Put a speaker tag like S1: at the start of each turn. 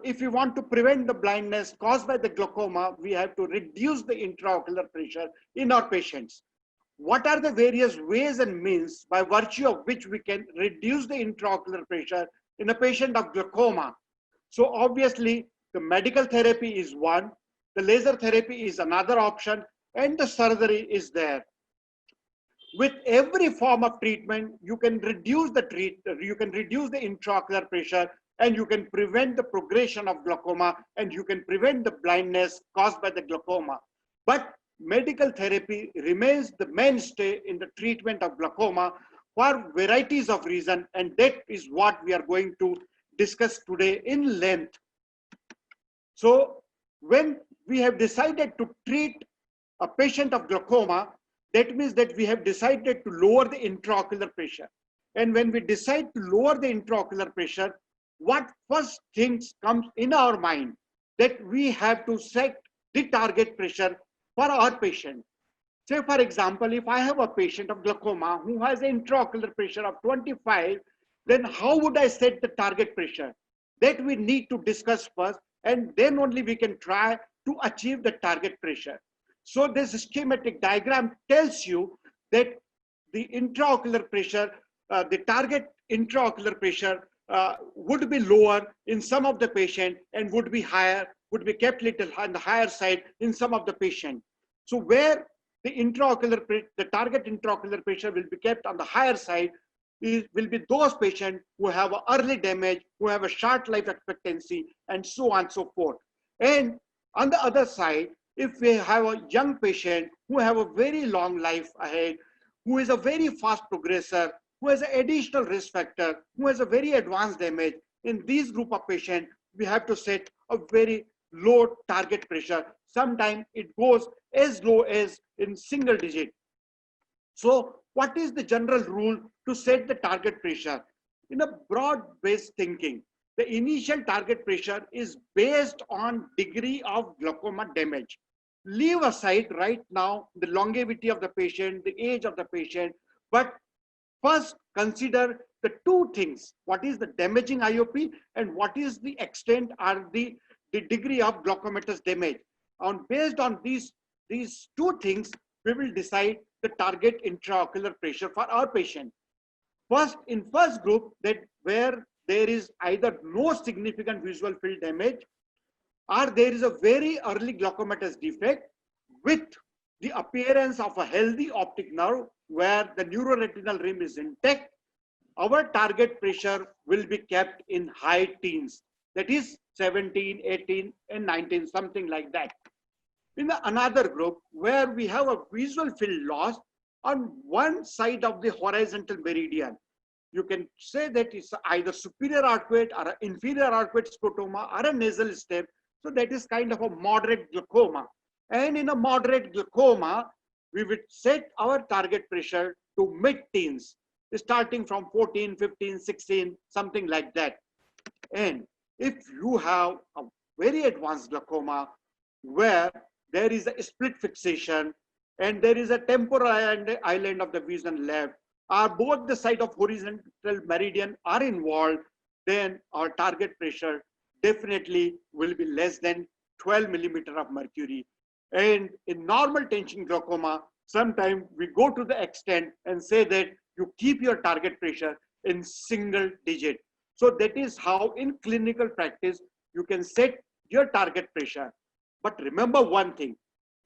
S1: if we want to prevent the blindness caused by the glaucoma, we have to reduce the intraocular pressure in our patients. What are the various ways and means by virtue of which we can reduce the intraocular pressure in a patient of glaucoma? So obviously, the medical therapy is one, the laser therapy is another option, and the surgery is there. With every form of treatment, you can reduce the intraocular pressure, and you can prevent the progression of glaucoma, and you can prevent the blindness caused by the glaucoma. But medical therapy remains the mainstay in the treatment of glaucoma for varieties of reasons, and that is what we are going to discuss today in length. So when we have decided to treat a patient of glaucoma, that means that we have decided to lower the intraocular pressure. And when we decide to lower the intraocular pressure, what first things comes in our mind? That we have to set the target pressure for our patient. Say, for example, if I have a patient of glaucoma who has an intraocular pressure of 25, then how would I set the target pressure? That we need to discuss first, and then only we can try to achieve the target pressure. So this schematic diagram tells you that the intraocular pressure, the target intraocular pressure would be lower in some of the patient and would be higher, would be kept little on the higher side in some of the patient. So where the target intraocular pressure will be kept on the higher side will be those patients who have early damage, who have a short life expectancy, and so on and so forth. And on the other side, if we have a young patient who have a very long life ahead, who is a very fast progressor, who has an additional risk factor, who has a very advanced damage, in these group of patients, we have to set a very low target pressure. Sometimes it goes as low as in single digit. So what is the general rule to set the target pressure? In a broad-based thinking, the initial target pressure is based on degree of glaucoma damage. Leave aside right now the longevity of the patient, the age of the patient, but first consider the two things. What is the damaging IOP and what is the extent or the degree of glaucomatous damage. Based on these two things, we will decide the target intraocular pressure for our patient. First, in first group, that where there is either no significant visual field damage or there is a very early glaucomatous defect with the appearance of a healthy optic nerve where the neuroretinal rim is intact, our target pressure will be kept in high teens. That is 17, 18, and 19, something like that. In another group where we have a visual field loss on one side of the horizontal meridian, you can say that it's either superior arcuate or inferior arcuate scotoma or a nasal step. So that is kind of a moderate glaucoma. And in a moderate glaucoma, we would set our target pressure to mid-teens, starting from 14, 15, 16, something like that. And if you have a very advanced glaucoma where there is a split fixation and there is a temporal island of the vision left, or both the side of horizontal meridian are involved, then our target pressure definitely will be less than 12 millimeter of mercury. And in normal tension glaucoma, sometimes we go to the extent and say that you keep your target pressure in single digit. So that is how in clinical practice you can set your target pressure. But remember one thing,